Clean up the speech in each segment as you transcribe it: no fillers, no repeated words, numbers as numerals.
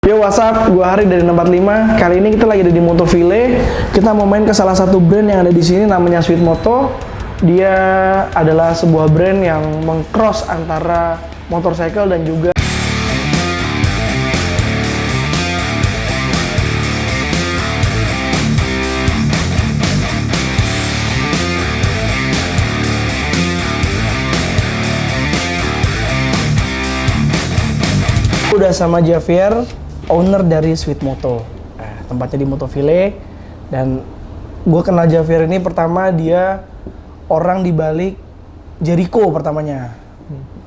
Yo, what's up? Gua Hari dari 65. Kali ini kita lagi ada di Motoville. Kita mau main ke salah satu brand yang ada di sini, namanya Sweet Moto. Dia adalah sebuah brand yang meng-cross antara motorcycle dan juga udah sama Javier, owner dari Sweet Moto. Tempatnya di Motoville. Dan gue kenal Javier ini pertama, dia orang di balik Jericho pertamanya.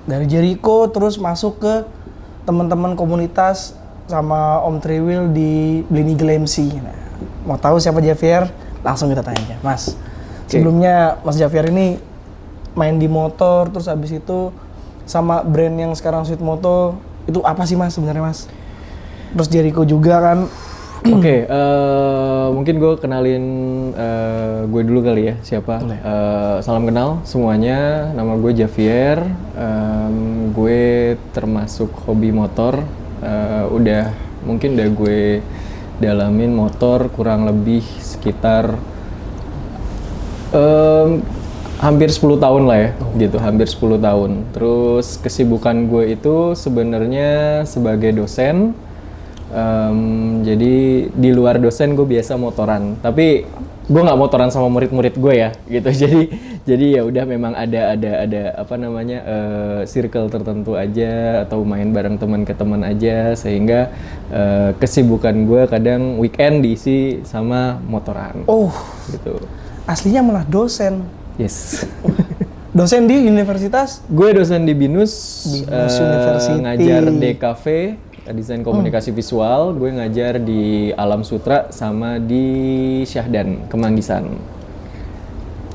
Dari Jericho terus masuk ke teman-teman komunitas sama Om Triwil di Blenny Glamsy. Nah, mau tahu siapa Javier? Langsung kita tanya aja. Mas, sebelumnya Mas Javier ini main di motor, terus habis itu sama brand yang sekarang Sweet Moto, itu apa sih Mas sebenarnya Mas? Terus Jericho juga kan. Oke, mungkin gue kenalin gue dulu kali ya, siapa. Salam kenal semuanya, nama gue Javier. Gue termasuk hobi motor. Mungkin udah gue dalamin motor kurang lebih sekitar hampir 10 tahun lah ya, gitu, hampir 10 tahun. Terus kesibukan gue itu sebenarnya sebagai dosen. Jadi di luar dosen gue biasa motoran, tapi gue nggak motoran sama murid-murid gue ya, gitu. Jadi ya udah memang ada apa namanya circle tertentu aja atau main bareng teman ke teman aja, sehingga kesibukan gue kadang weekend diisi sama motoran. Oh, gitu. Aslinya malah dosen. Yes. Dosen di universitas? Gue dosen di BINUS, University. ngajar DKV, desain komunikasi visual. Gue ngajar di Alam Sutra sama di Syahdan, Kemanggisan.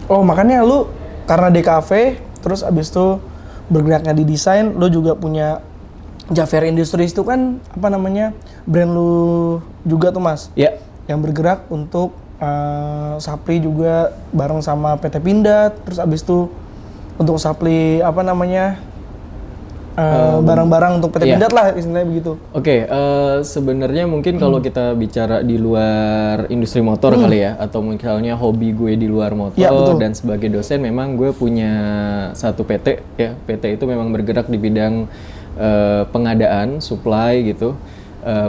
Oh, makanya lu karena DKV, terus abis itu bergeraknya di desain, lu juga punya Javier Industries itu kan apa namanya, brand lu juga tuh Mas? Ya. Yeah. Yang bergerak untuk Sapri juga bareng sama PT Pindad, terus abis itu untuk Sapri apa namanya barang-barang untuk PT Pindad lah istilahnya begitu. Oke, sebenarnya mungkin kalau kita bicara di luar industri motor kali ya, atau misalnya hobi gue di luar motor dan sebagai dosen, memang gue punya satu PT ya. PT itu memang bergerak di bidang pengadaan, supply gitu,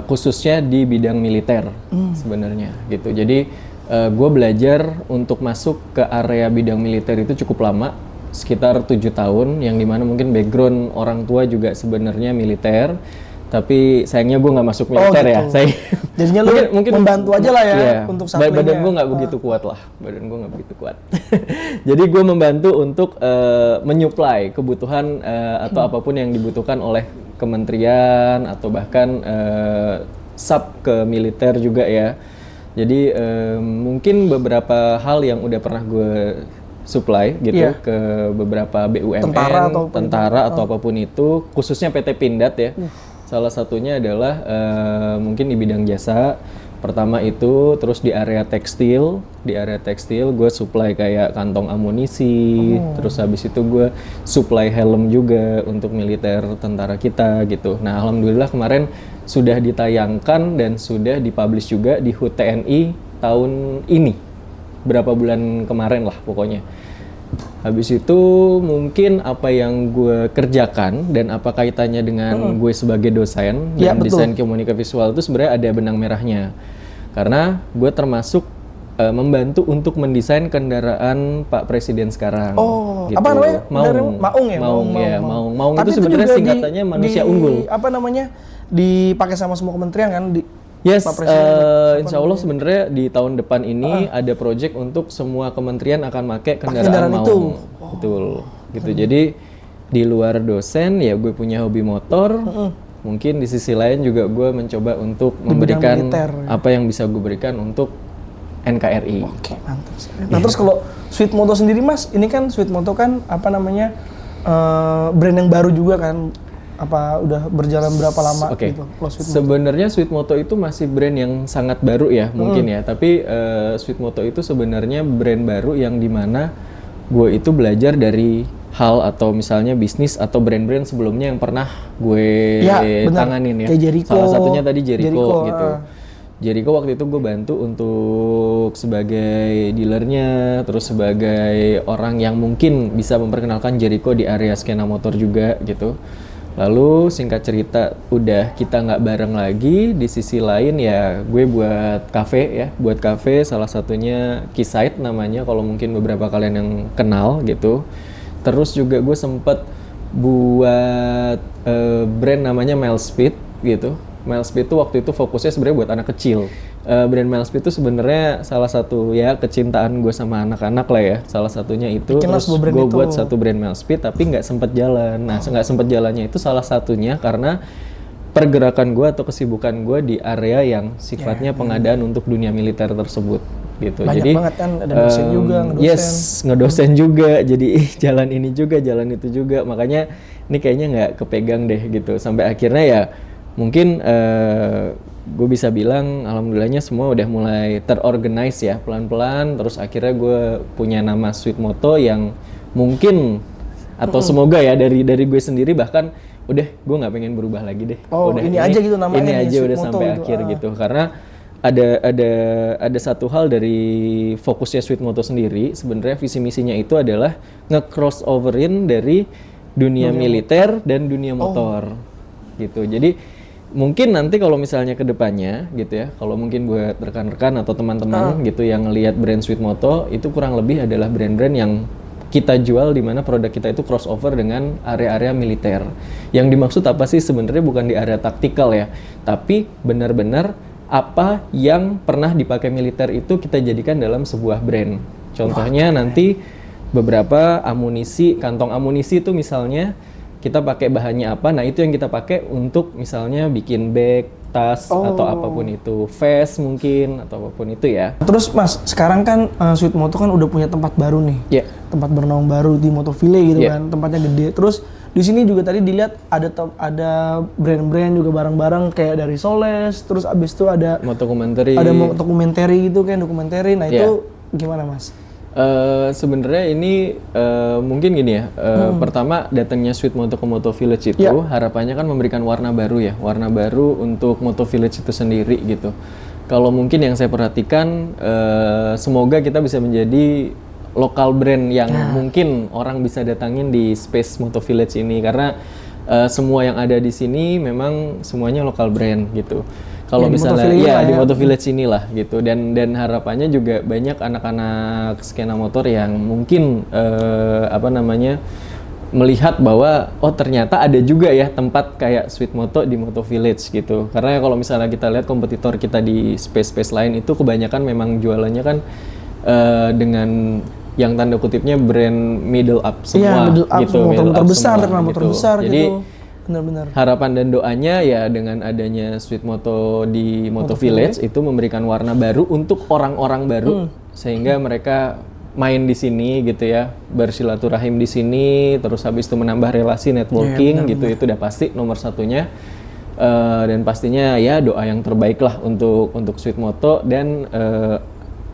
khususnya di bidang militer sebenarnya gitu. Jadi gue belajar untuk masuk ke area bidang militer itu cukup lama, sekitar 7 tahun, yang dimana mungkin background orang tua juga sebenarnya militer, tapi sayangnya gue nggak masuk militer ya. Jadinya lu mungkin membantu aja lah ya, untuk supply-nya. Badan gue nggak begitu kuat lah, badan gue nggak begitu kuat. Jadi gue membantu untuk menyuplai kebutuhan atau apapun yang dibutuhkan oleh kementerian atau bahkan sub ke militer juga ya. Jadi mungkin beberapa hal yang udah pernah gue supply gitu ke beberapa BUMN, tentara atau apapun itu, khususnya PT Pindad ya. Salah satunya adalah mungkin di bidang jasa. Pertama itu, terus di area tekstil. Di area tekstil gue supply kayak kantong amunisi, terus habis itu gue supply helm juga untuk militer tentara kita gitu. Nah, alhamdulillah kemarin sudah ditayangkan dan sudah dipublish juga di HUT TNI tahun ini. Berapa bulan kemarin lah pokoknya. Habis itu mungkin apa yang gue kerjakan dan apa kaitannya dengan gue sebagai dosen dan desain komunikasi visual itu sebenarnya ada benang merahnya. Karena gue termasuk membantu untuk mendesain kendaraan Pak Presiden sekarang. Oh, gitu. Apa namanya? Maung ya? Maung itu sebenarnya singkatannya manusia unggul. Apa namanya? Dipakai sama semua kementerian kan? Yes, insya Allah sebenarnya di tahun depan ini ada project untuk semua kementerian akan pakai kendaraan Maung. Itu. Betul, gitu. Jadi di luar dosen ya gue punya hobi motor. Mungkin di sisi lain juga gue mencoba untuk memberikan apa yang bisa gue berikan untuk NKRI. Oke, mantap. Nah terus kalau Sweet Moto sendiri Mas, ini kan Sweet Moto kan apa namanya brand yang baru juga kan? Apa udah berjalan berapa lama gitu? Sebenarnya Sweet Moto itu masih brand yang sangat baru ya mungkin ya. Tapi Sweet Moto itu sebenarnya brand baru yang dimana gue itu belajar dari hal atau misalnya bisnis atau brand-brand sebelumnya yang pernah gue benar. tanganin ya. Kayak Jericho. Salah satunya tadi Jericho gitu. ah. Jericho waktu itu gue bantu untuk sebagai dealernya, terus sebagai orang yang mungkin bisa memperkenalkan Jericho di area skena motor juga gitu. Lalu singkat cerita udah kita nggak bareng lagi, di sisi lain ya gue buat kafe salah satunya Keyside namanya kalau mungkin beberapa kalian yang kenal gitu. Terus juga gue sempet buat brand namanya Milespeed gitu. Milespeed itu waktu itu fokusnya sebenarnya buat anak kecil. Brand Milespeed itu sebenarnya salah satu ya kecintaan gue sama anak-anak lah ya. Salah satunya itu. Bikinlah Terus sebuah brand gue itu. buat satu brand Milespeed tapi nggak sempet jalan. Nah nggak sempet jalannya itu salah satunya karena pergerakan gue atau kesibukan gue di area yang sifatnya pengadaan untuk dunia militer tersebut gitu. Banyak Jadi banget kan, ada dosen juga, ngedosen. yes, ngedosen juga. Jadi jalan ini juga, jalan itu juga. Makanya ini kayaknya nggak kepegang deh gitu. Sampai akhirnya ya mungkin gue bisa bilang alhamdulillahnya semua udah mulai terorganize ya pelan-pelan. Terus akhirnya gue punya nama Sweet Moto yang mungkin atau semoga ya dari gue sendiri bahkan udah gue nggak pengen berubah lagi deh. Oh, Udah ini aja gitu namanya Ini nih, aja Sweet udah Moto sampai gitu, akhir gitu. Karena ada satu hal dari fokusnya Sweet Moto sendiri sebenarnya visi misinya itu adalah nge-crossoverin dari dunia militer dan dunia motor gitu. Jadi mungkin nanti kalau misalnya ke depannya gitu ya, kalau mungkin buat rekan-rekan atau teman-teman gitu yang ngelihat brand Sweet Moto itu kurang lebih adalah brand-brand yang kita jual di mana produk kita itu crossover dengan area-area militer. Yang dimaksud apa sih sebenarnya bukan di area taktikal ya, tapi benar-benar apa yang pernah dipakai militer itu kita jadikan dalam sebuah brand. Contohnya nanti beberapa amunisi, kantong amunisi itu misalnya kita pakai bahannya apa, nah itu yang kita pakai untuk misalnya bikin bag, tas, atau apapun itu, vest mungkin, atau apapun itu ya. Terus Mas, sekarang kan Sweet Moto kan udah punya tempat baru nih. Iya. Tempat bernaung baru di Motoville gitu kan, tempatnya gede. Terus di sini juga tadi dilihat ada brand-brand juga barang-barang kayak dari Soles, terus abis itu ada Motokumentary. dokumenter gitu kan, dokumenter. Nah itu gimana Mas? Sebenarnya ini mungkin gini ya. Pertama datangnya Sweet Moto ke Moto Village itu harapannya kan memberikan warna baru ya, warna baru untuk Moto Village itu sendiri gitu. Kalau mungkin yang saya perhatikan, semoga kita bisa menjadi lokal brand yang mungkin orang bisa datangin di space Moto Village ini karena semua yang ada di sini memang semuanya lokal brand gitu. Kalau misalnya di Moto Village inilah gitu dan harapannya juga banyak anak-anak skena motor yang mungkin melihat bahwa oh ternyata ada juga ya tempat kayak Sweet Moto di Moto Village gitu. Karena kalau misalnya kita lihat kompetitor kita di space lain itu kebanyakan memang jualannya kan dengan yang tanda kutipnya brand middle up semua gitu, motor besar, terkenal motor gitu. besar Jadi, gitu. Benar-benar. harapan dan doanya ya dengan adanya Sweet Moto di Moto Village itu memberikan warna baru untuk orang-orang baru sehingga mereka main di sini gitu ya, bersilaturahim di sini, terus habis itu menambah relasi networking gitu, itu udah pasti nomor satunya. Dan pastinya ya doa yang terbaik lah untuk Sweet Moto dan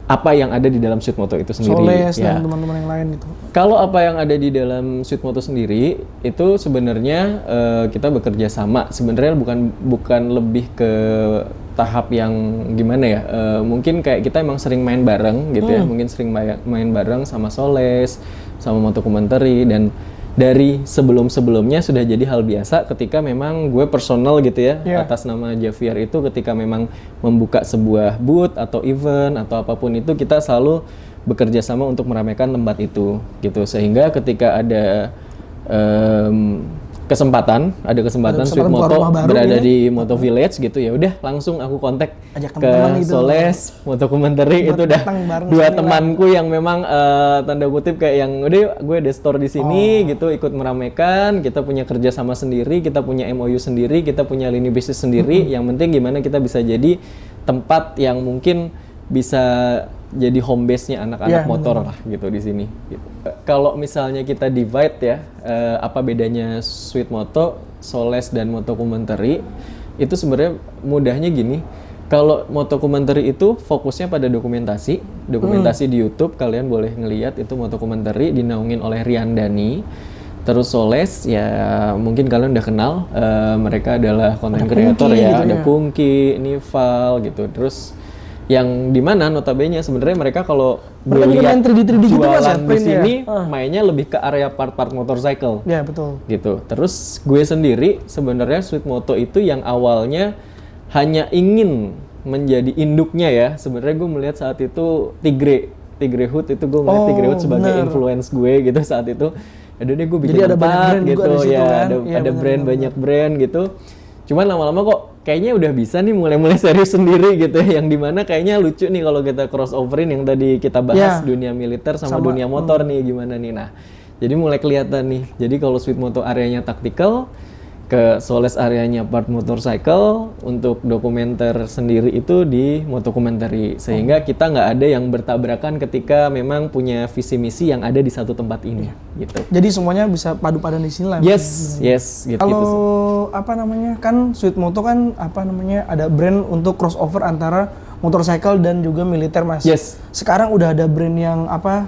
apa yang ada di dalam Sweet Moto itu sendiri. Soles dan teman-teman yang lain gitu. Kalau apa yang ada di dalam Sweet Moto sendiri itu sebenarnya kita bekerja sama. Sebenarnya bukan lebih ke tahap yang gimana ya? Mungkin kayak kita emang sering main bareng gitu ya. Mungkin sering main bareng sama Soles, sama Motokumentary dan dari sebelum-sebelumnya sudah jadi hal biasa ketika memang gue personal gitu ya atas nama Javier itu ketika memang membuka sebuah booth atau event atau apapun itu kita selalu bekerja sama untuk meramaikan tempat itu gitu sehingga ketika ada kesempatan Sweet Moto berada di Moto Village gitu ya udah langsung aku kontak ke gitu. Soles, Motokumentary itu udah dua temanku yang memang tanda kutip kayak yang udah gue ada store di sini gitu ikut meramaikan, kita punya kerja sama sendiri, kita punya MOU sendiri, kita punya lini bisnis sendiri, yang penting gimana kita bisa jadi tempat yang mungkin bisa jadi home base-nya anak-anak motor lah gitu di sini. Gitu. Kalau misalnya kita divide ya, apa bedanya Sweet Moto, Soles dan Motokumentary itu sebenarnya mudahnya gini. Kalau motokumentary itu fokusnya pada dokumentasi di YouTube, kalian boleh ngelihat itu motokumentary dinaungin oleh Riandani. Terus Soles ya mungkin kalian udah kenal, mereka adalah content creator ya, gitu ada ya. Pungki, Nival gitu. Terus yang dimana notabene sebenarnya mereka kalau Mereka juga main 3D gitu, Mas, ya, jualan di print ya? sini mainnya lebih ke area part-part motorcycle Ya, betul. gitu. Terus gue sendiri sebenarnya Sweet Moto itu yang awalnya hanya ingin menjadi induknya ya. Sebenarnya gue melihat saat itu Tigre Hood itu gue melihat Tigre Hood sebagai bener. influence gue gitu saat itu. Aduh deh gue bikin Jadi ada banyak tempat brand juga gitu di situ ya, kan? ada Iya, brand banyak brand gitu. Cuman lama-lama kok kayaknya udah bisa nih mulai serius sendiri gitu ya. Yang dimana kayaknya lucu nih kalau kita crossoverin yang tadi kita bahas Ya. dunia militer sama dunia motor nih gimana nih. Nah, jadi mulai kelihatan nih. Jadi kalau Sweet Moto areanya tactical, ke Soles areanya part motorcycle, untuk dokumenter sendiri itu di motokumentary. Sehingga kita nggak ada yang bertabrakan ketika memang punya visi misi yang ada di satu tempat ini gitu. Jadi semuanya bisa padu-padan di sini lah. Yes, gitu. Kalau apa namanya, kan Sweet Moto kan apa namanya, ada brand untuk crossover antara motorcycle dan juga militer, Mas. Yes. Sekarang udah ada brand yang apa,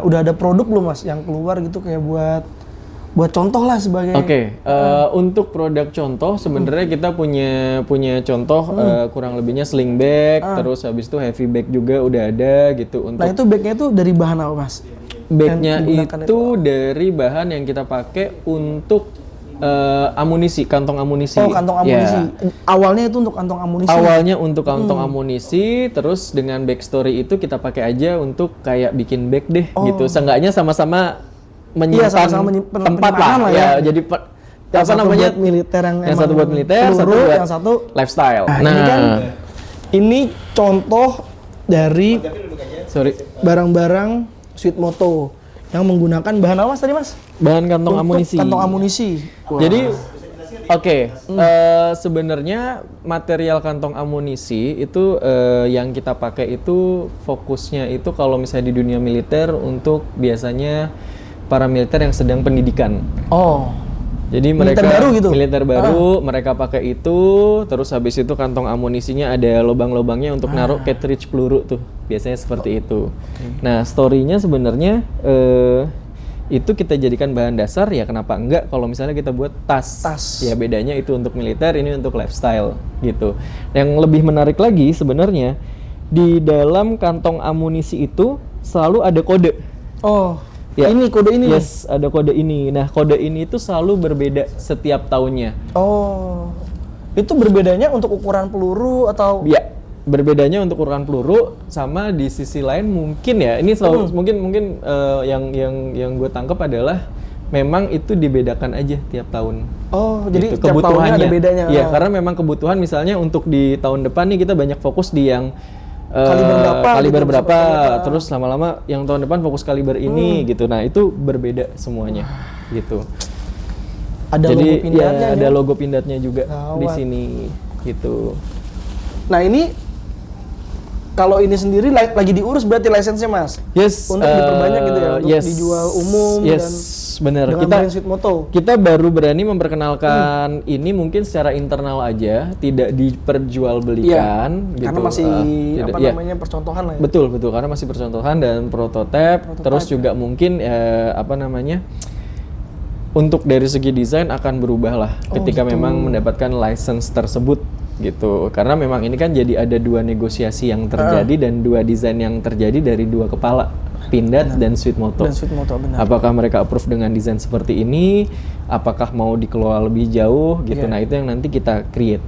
udah ada produk belum, Mas, yang keluar gitu kayak buat contoh lah sebagai. Oke, untuk produk contoh sebenarnya kita punya contoh kurang lebihnya sling bag, terus habis itu heavy bag juga udah ada gitu. Untuk Nah itu bagnya itu dari bahan apa, Mas? bagnya yang digunakan itu dari bahan yang kita pakai untuk amunisi, kantong amunisi. Oh, kantong amunisi. Ya. Awalnya itu untuk kantong amunisi. Awalnya untuk kantong amunisi, terus dengan backstory itu kita pakai aja untuk kayak bikin bag deh gitu. Seenggaknya sama-sama menyimpan sama-sama tempat lah ya. ya. Jadi Yang apa satu namanya? buat militer, yang Yang satu emang buat militer, satu peluru, buat yang satu lifestyle. Nah, ini kan ini contoh dari sorry, barang-barang Sweet Moto yang menggunakan bahan apa, Mas, tadi, Mas? bahan kantong Untuk amunisi. Kantong amunisi. Wah. Jadi oke, sebenarnya material kantong amunisi itu yang kita pakai itu fokusnya itu kalau misalnya di dunia militer untuk biasanya para militer yang sedang pendidikan. Oh. Jadi Militer mereka baru gitu? militer baru, mereka pakai itu, terus habis itu kantong amunisinya ada lubang-lubangnya untuk naruh cartridge peluru tuh, biasanya seperti itu. Nah, story-nya sebenarnya itu kita jadikan bahan dasar ya, kenapa enggak kalau misalnya kita buat tas. Ya bedanya itu untuk militer, ini untuk lifestyle gitu. Yang lebih menarik lagi sebenarnya di dalam kantong amunisi itu selalu ada kode. Oh. Ya. Ini kode ini. Yes, ada kode ini. Nah, kode ini itu selalu berbeda setiap tahunnya. Oh. Itu berbedanya untuk ukuran peluru atau Ya, berbedanya untuk ukuran peluru sama di sisi lain mungkin ya. Ini selalu mungkin yang gue tangkap adalah memang itu dibedakan aja tiap tahun. Oh, jadi Gitu, tiap tahunnya ada bedanya. Iya, karena memang kebutuhan misalnya untuk di tahun depan nih kita banyak fokus di yang gitu, kaliber berapa, berapa. terus lama-lama yang tahun depan fokus kaliber ini gitu. Nah, itu berbeda semuanya gitu. Ada Jadi logo pindatnya. ya, ada logo pindatnya juga di Gawat. sini gitu. Nah, ini kalau ini sendiri lagi diurus berarti lisensinya, Mas? Yes, Untuk diperbanyak gitu ya, untuk yes, dijual umum yes, dan benar. dengan brand Sweet Moto. Kita baru berani memperkenalkan ini mungkin secara internal aja, tidak diperjualbelikan gitu. Karena masih tidak- apa ya. namanya, percontohan lah ya. Betul, karena masih percontohan dan prototipe. Terus juga mungkin apa namanya? Untuk dari segi desain akan berubah lah ketika memang mendapatkan license tersebut gitu. Karena memang ini kan jadi ada dua negosiasi yang terjadi dan dua desain yang terjadi dari dua kepala, Pindad dan Sweet Moto. Dan Sweet Moto, benar. Apakah mereka approve dengan desain seperti ini? Apakah mau dikelola lebih jauh gitu? Nah, itu yang nanti kita create.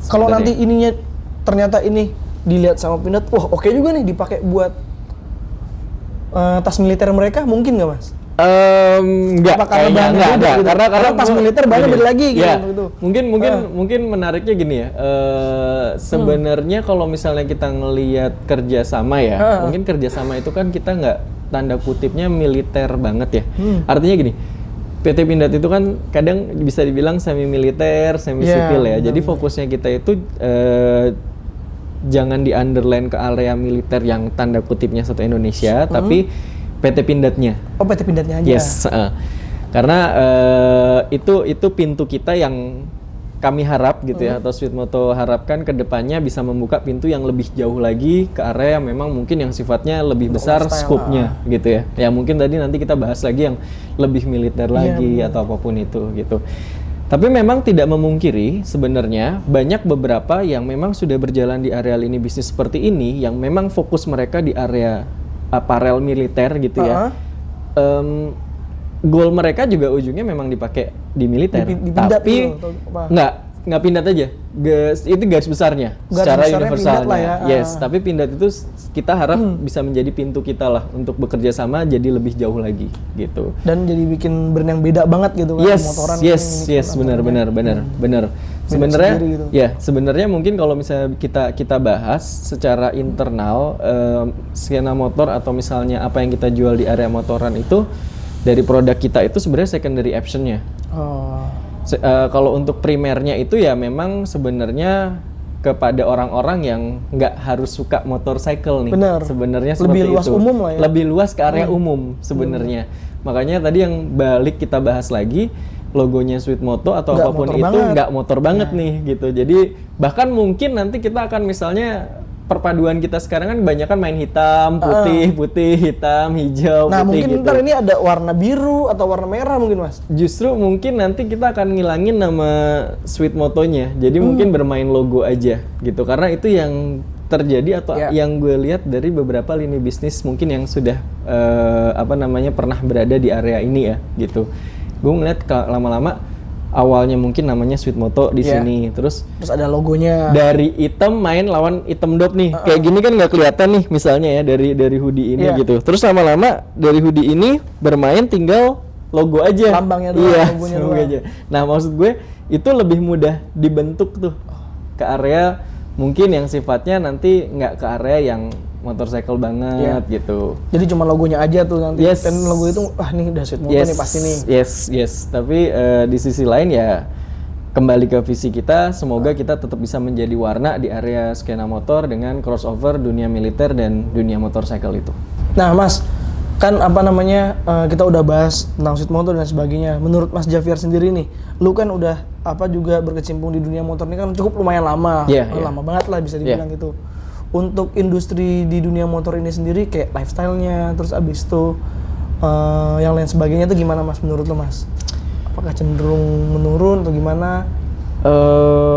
Kalau sebenarnya. nanti ininya ternyata ini dilihat sama Pindad, wah oke juga nih dipakai buat tas militer mereka, mungkin nggak, Mas? Enggak, Apa karena bahannya beda gitu? Karena tas militer bahannya gini, beda lagi gitu, ya, gitu. Mungkin menariknya gini ya. Sebenarnya kalau misalnya kita ngelihat kerjasama ya, mungkin kerjasama itu kan kita nggak tanda kutipnya militer banget ya. Artinya gini, PT Pindad itu kan kadang bisa dibilang semi militer, semi sipil ya. Jadi fokusnya kita itu jangan di underline ke area militer yang tanda kutipnya satu Indonesia, tapi PT Pindadnya. Oh, PT Pindadnya aja. Yes, karena itu pintu kita yang kami harap gitu ya, atau Sweet Moto harapkan ke depannya bisa membuka pintu yang lebih jauh lagi ke area yang memang mungkin yang sifatnya lebih besar scope-nya gitu ya. Ya mungkin tadi nanti kita bahas lagi yang lebih militer lagi atau apapun itu gitu. Tapi memang tidak memungkiri sebenarnya banyak beberapa yang memang sudah berjalan di area lini bisnis seperti ini yang memang fokus mereka di area aparel militer gitu ya. Goal mereka juga ujungnya memang dipakai di militer, tapi nggak pindad aja. Itu garis besarnya secara universalnya. Ya. Yes, tapi pindad itu kita harap bisa menjadi pintu kita lah untuk bekerja sama jadi lebih jauh lagi gitu. Dan jadi bikin brand yang beda banget gitu kan, motoran. Yes, benar. Sebenarnya gitu. Ya, sebenarnya mungkin kalau misalnya kita bahas secara internal skena motor atau misalnya apa yang kita jual di area motoran itu dari produk kita itu sebenarnya secondary option-nya. Kalau untuk primernya itu ya memang sebenarnya kepada orang-orang yang nggak harus suka motorcycle nih. Bener. Sebenarnya lebih luas itu. Umum lah ya. Lebih luas ke area umum sebenarnya. Makanya tadi yang balik kita bahas lagi, logonya Sweet Moto atau nggak apapun motor itu banget. nggak motor banget nih gitu. Jadi bahkan mungkin nanti kita akan misalnya perpaduan kita sekarang kan banyak kan main hitam, putih, hitam, hijau, nah, putih mungkin gitu. ntar ini ada warna biru atau warna merah mungkin Mas. Justru mungkin nanti kita akan ngilangin nama Sweet Motonya. Jadi mungkin bermain logo aja gitu. Karena itu yang terjadi atau yang gue lihat dari beberapa lini bisnis mungkin yang sudah pernah berada di area ini ya gitu. Gue ngeliat lama-lama awalnya mungkin namanya Sweet Moto di sini, terus ada logonya. Dari hitam main lawan hitam dop nih, kayak gini kan nggak kelihatan nih misalnya ya dari hoodie ini gitu. Terus lama-lama dari hoodie ini bermain tinggal logo aja. Lambangnya doang, logonya doang. Aja. Nah maksud gue itu lebih mudah dibentuk tuh ke area mungkin yang sifatnya nanti nggak ke area yang motorcycle banget gitu. Jadi cuma logonya aja tuh nanti. Dan logo itu, nih udah Sweet Moto nih pasti nih. Yes. Tapi di sisi lain ya kembali ke visi kita, semoga kita tetap bisa menjadi warna di area skena motor dengan crossover dunia militer dan dunia motorcycle itu. Nah Mas, kan kita udah bahas tentang Sweet Moto dan sebagainya. Menurut Mas Javier sendiri nih, lu kan udah juga berkecimpung di dunia motor ini kan cukup lumayan lama. Lama banget lah bisa dibilang gitu. Untuk industri di dunia motor ini sendiri kayak lifestyle-nya, terus abis itu yang lain sebagainya itu gimana Mas menurut lo Mas? Apakah cenderung menurun atau gimana?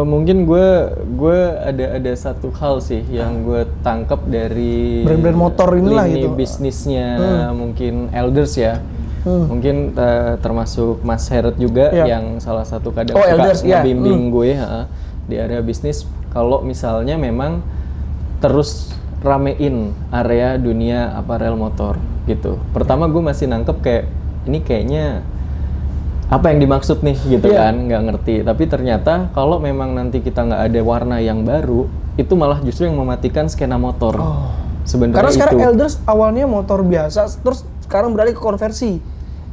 Mungkin gue ada satu hal sih yang gue tangkap dari brand-brand motor inilah lini gitu. Bisnisnya mungkin Elders ya. Mungkin termasuk Mas Heret juga yang salah satu kadang suka ngebimbing gue di area bisnis. Kalau misalnya memang terus ramein area dunia aparel motor gitu. Pertama gue masih nangkep kayak ini kayaknya apa yang dimaksud nih gitu kan, nggak ngerti. Tapi ternyata kalau memang nanti kita nggak ada warna yang baru, itu malah justru yang mematikan skena motor. Sebenarnya karena sekarang itu. Elders awalnya motor biasa, terus sekarang beralih ke konversi,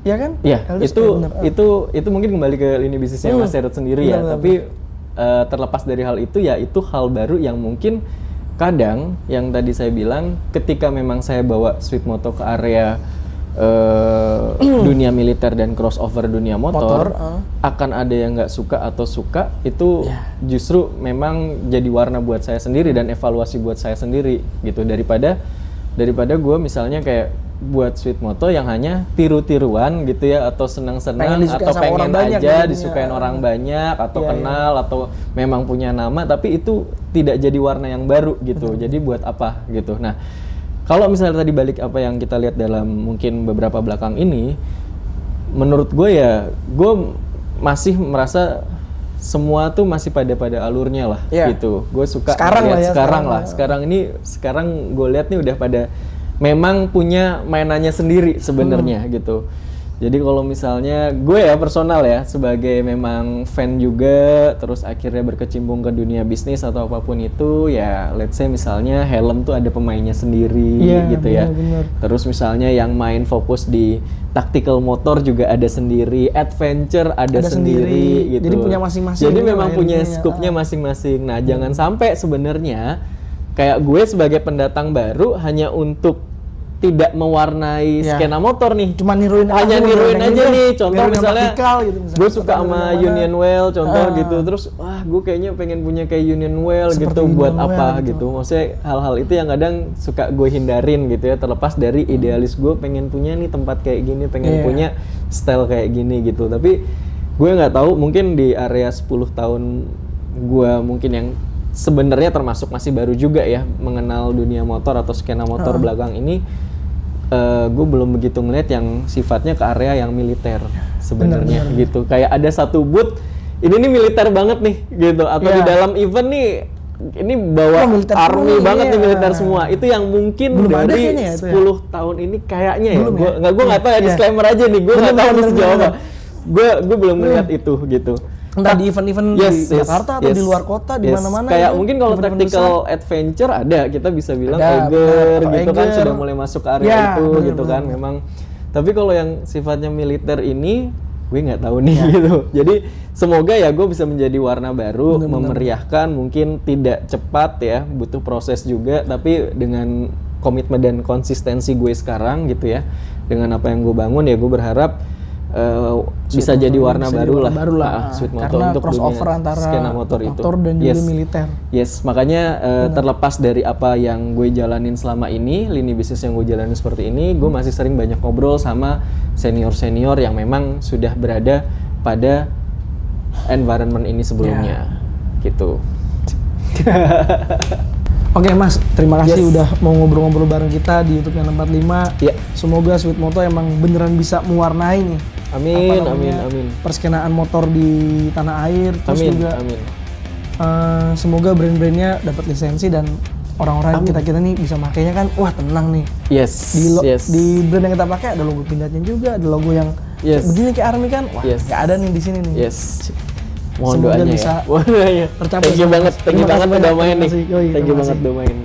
ya kan? Iya, itu mungkin kembali ke lini bisnisnya Mas Heret sendiri ya. Tapi terlepas dari hal itu ya itu hal baru yang mungkin kadang yang tadi saya bilang ketika memang saya bawa Sweet Moto ke area dunia militer dan crossover dunia motor akan ada yang nggak suka atau suka itu justru memang jadi warna buat saya sendiri dan evaluasi buat saya sendiri gitu daripada gue misalnya kayak buat Sweet Moto yang hanya tiru-tiruan gitu ya atau senang-senang atau pengen aja disukain orang banyak atau kenal atau memang punya nama tapi itu tidak jadi warna yang baru gitu. Jadi buat apa gitu. Nah, kalau misalnya tadi balik apa yang kita lihat dalam mungkin beberapa belakang ini menurut gue ya gue masih merasa semua tuh masih pada alurnya lah gitu. Gue suka sekarang gue lihat nih udah pada memang punya mainannya sendiri sebenarnya gitu. Jadi kalau misalnya gue ya personal ya sebagai memang fan juga terus akhirnya berkecimpung ke dunia bisnis atau apapun itu ya let's say misalnya helm tuh ada pemainnya sendiri gitu ya. Terus misalnya yang main fokus di tactical motor juga ada sendiri, adventure ada sendiri gitu. Jadi punya masing-masing. Jadi memang punya scope-nya masing-masing. Nah, jangan sampai sebenarnya kayak gue sebagai pendatang baru hanya untuk tidak mewarnai Ya. skena motor nih. Cuma niruin Hanya niruin aja nih. Contoh Niruin yang misalnya vertikal gitu, misalnya. gue suka sama Mana. Union Well contoh Ah. gitu. Terus wah gue kayaknya pengen punya kayak Union Well Seperti gitu buat Union Well apa gitu. gitu. Maksudnya hal-hal itu yang kadang suka gue hindarin gitu ya. Terlepas dari idealis gue pengen punya nih tempat kayak gini, pengen Iya. punya style kayak gini gitu. Tapi gue nggak tahu mungkin di area 10 tahun gue mungkin yang sebenarnya termasuk masih baru juga ya mengenal dunia motor atau skena motor belakang ini, gue belum begitu ngeliat yang sifatnya ke area yang militer sebenarnya gitu. Kayak ada satu booth ini nih militer banget nih gitu, atau di Iya. dalam event nih ini bawa Oh, militer army semua, banget nih iya. militer semua. Itu yang mungkin Belum ada dari kayaknya ya itu ya? 10 tahun ini kayaknya ya. Belum ya? Gue nggak tahu ya, Iya. disclaimer aja nih. Gue nggak Bener, tahu nih bener, sejauh apa. bener. Gue belum ngeliat itu gitu. Entah di event-event di Jakarta atau di luar kota, di mana-mana. Kayak gitu. mungkin kalau Event-event tactical adventure ada, kita bisa bilang Ada, Eiger benar. gitu kan Eiger. sudah mulai masuk ke area Ya, itu benar, gitu kan benar. memang. Tapi kalau yang sifatnya militer ini gue nggak tahu nih Ya. gitu. Jadi semoga ya gue bisa menjadi warna baru, memeriahkan, mungkin tidak cepat ya, butuh proses juga, tapi dengan komitmen dan konsistensi gue sekarang gitu ya, dengan apa yang gue bangun ya gue berharap bisa jadi warna baru lah, Sweet Moto Karena untuk crossover dunia antara skena motor itu. motor dan juga militer. Yes, makanya terlepas dari apa yang gue jalanin selama ini, lini bisnis yang gue jalanin seperti ini, gue masih sering banyak ngobrol sama senior-senior yang memang sudah berada pada environment ini sebelumnya, gitu. Oke Mas, terima kasih udah mau ngobrol-ngobrol bareng kita di YouTube yang 45. Ya. Semoga Sweet Moto emang beneran bisa mewarnai nih. Amin, apa namanya, amin. Perskenaan motor di tanah air, terus Amin, juga amin. semoga brand-brandnya dapat lisensi dan orang-orang kita nih bisa makainya kan, wah tenang nih. Yes, yes. Di brand yang kita pakai ada logo pindahnya juga, ada logo yang Yes. begini kayak Army kan, wah Yes. nggak ada nih di sini nih. Yes. Mohon Semoga doanya bisa ya. Mohon doanya. tercapai Thank you semua. banget, thank you Terima banget kasih udah banyak, main nih. terima kasih. Yoi, Thank you terima banget kasih. udah main.